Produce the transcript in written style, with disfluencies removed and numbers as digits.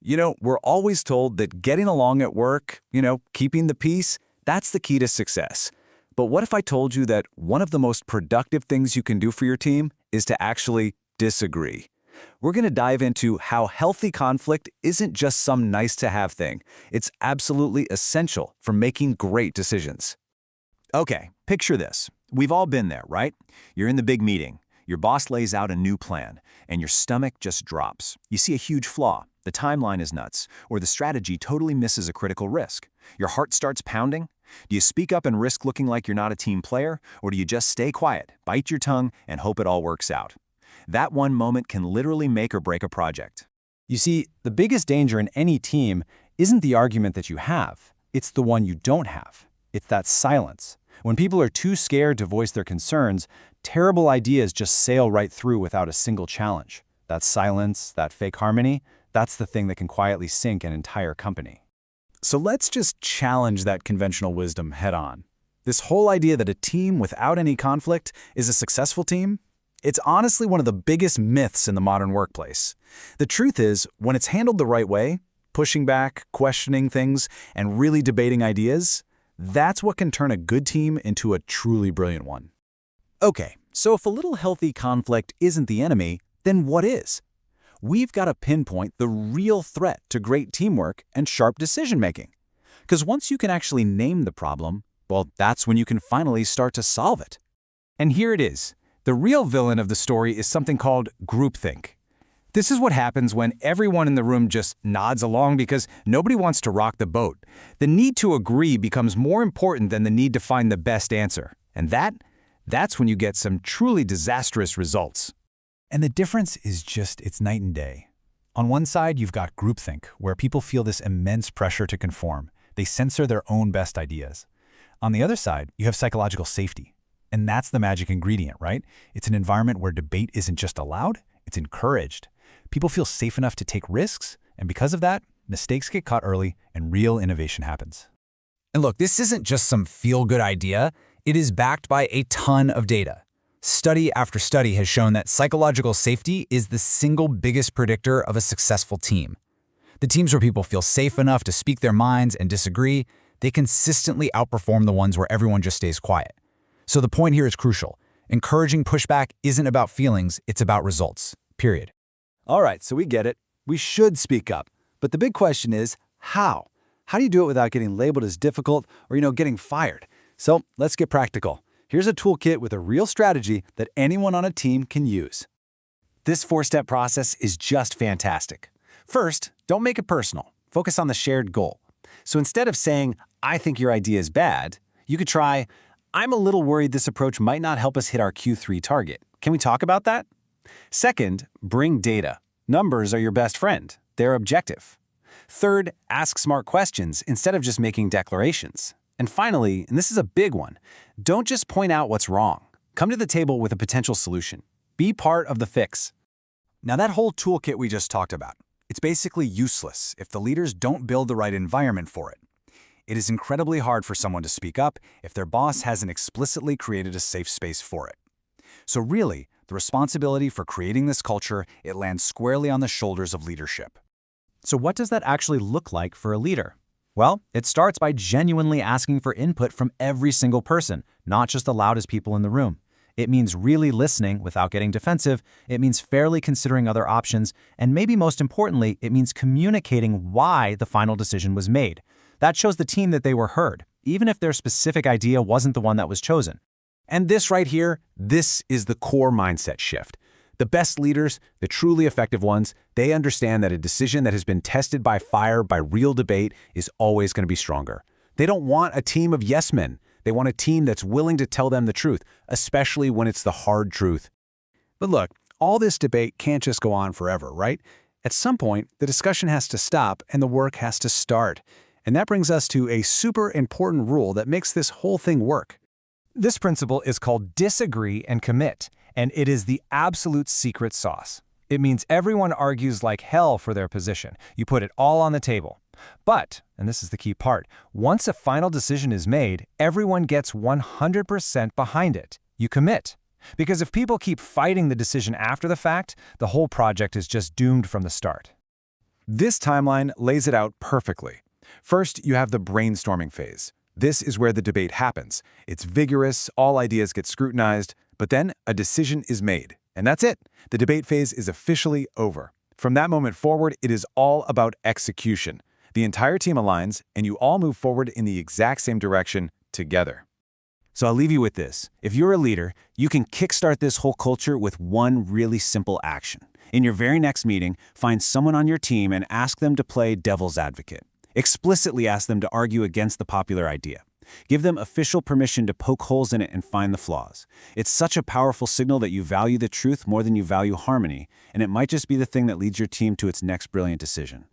We're always told that getting along at work, keeping the peace, that's the key to success. But what if I told you that one of the most productive things you can do for your team is to actually disagree? We're going to dive into how healthy conflict isn't just some nice-to-have thing. It's absolutely essential for making great decisions. Okay, picture this. We've all been there, right? You're in the big meeting. Your boss lays out a new plan, and your stomach just drops. You see a huge flaw, the timeline is nuts, or the strategy totally misses a critical risk. Your heart starts pounding. Do you speak up and risk looking like you're not a team player, or do you just stay quiet, bite your tongue, and hope it all works out? That one moment can literally make or break a project. You see, the biggest danger in any team isn't the argument that you have. It's the one you don't have. It's that silence. When people are too scared to voice their concerns, terrible ideas just sail right through without a single challenge. That silence, that fake harmony, that's the thing that can quietly sink an entire company. So let's just challenge that conventional wisdom head-on. This whole idea that a team without any conflict is a successful team, it's honestly one of the biggest myths in the modern workplace. The truth is, when it's handled the right way, pushing back, questioning things, and really debating ideas, that's what can turn a good team into a truly brilliant one. Okay, so if a little healthy conflict isn't the enemy, then what is? We've got to pinpoint the real threat to great teamwork and sharp decision-making. Because once you can actually name the problem, well, that's when you can finally start to solve it. And here it is. The real villain of the story is something called groupthink. This is what happens when everyone in the room just nods along because nobody wants to rock the boat. The need to agree becomes more important than the need to find the best answer. And that's when you get some truly disastrous results. And the difference is it's night and day. On one side, you've got groupthink, where people feel this immense pressure to conform. They censor their own best ideas. On the other side, you have psychological safety. And that's the magic ingredient, right? It's an environment where debate isn't just allowed, it's encouraged. People feel safe enough to take risks, and because of that, mistakes get caught early and real innovation happens. And look, this isn't just some feel-good idea. It is backed by a ton of data. Study after study has shown that psychological safety is the single biggest predictor of a successful team. The teams where people feel safe enough to speak their minds and disagree, they consistently outperform the ones where everyone just stays quiet. So the point here is crucial. Encouraging pushback isn't about feelings, it's about results. Period. All right, so we get it. We should speak up. But the big question is, how? How do you do it without getting labeled as difficult or, getting fired? So let's get practical. Here's a toolkit with a real strategy that anyone on a team can use. This 4-step process is just fantastic. First, don't make it personal. Focus on the shared goal. So instead of saying, I think your idea is bad, you could try, I'm a little worried this approach might not help us hit our Q3 target. Can we talk about that? Second, bring data. Numbers are your best friend. They're objective. Third, ask smart questions instead of just making declarations. And finally, and this is a big one, don't just point out what's wrong. Come to the table with a potential solution. Be part of the fix. Now that whole toolkit we just talked about, it's basically useless if the leaders don't build the right environment for it. It is incredibly hard for someone to speak up if their boss hasn't explicitly created a safe space for it. So really, the responsibility for creating this culture, it lands squarely on the shoulders of leadership. So what does that actually look like for a leader? Well, it starts by genuinely asking for input from every single person, not just the loudest people in the room. It means really listening without getting defensive. It means fairly considering other options. And maybe most importantly, it means communicating why the final decision was made. That shows the team that they were heard, even if their specific idea wasn't the one that was chosen. And this right here, this is the core mindset shift. The best leaders, the truly effective ones, they understand that a decision that has been tested by fire, by real debate, is always going to be stronger. They don't want a team of yes men. They want a team that's willing to tell them the truth, especially when it's the hard truth. But look, all this debate can't just go on forever, right? At some point, the discussion has to stop and the work has to start. And that brings us to a super important rule that makes this whole thing work. This principle is called disagree and commit, and it is the absolute secret sauce. It means everyone argues like hell for their position. You put it all on the table. But, and this is the key part, once a final decision is made, everyone gets 100% behind it. You commit. Because if people keep fighting the decision after the fact, the whole project is just doomed from the start. This timeline lays it out perfectly. First, you have the brainstorming phase. This is where the debate happens. It's vigorous, all ideas get scrutinized, but then a decision is made. And that's it. The debate phase is officially over. From that moment forward, it is all about execution. The entire team aligns, and you all move forward in the exact same direction together. So I'll leave you with this. If you're a leader, you can kickstart this whole culture with one really simple action. In your very next meeting, find someone on your team and ask them to play devil's advocate. Explicitly ask them to argue against the popular idea. Give them official permission to poke holes in it and find the flaws. It's such a powerful signal that you value the truth more than you value harmony, and it might just be the thing that leads your team to its next brilliant decision.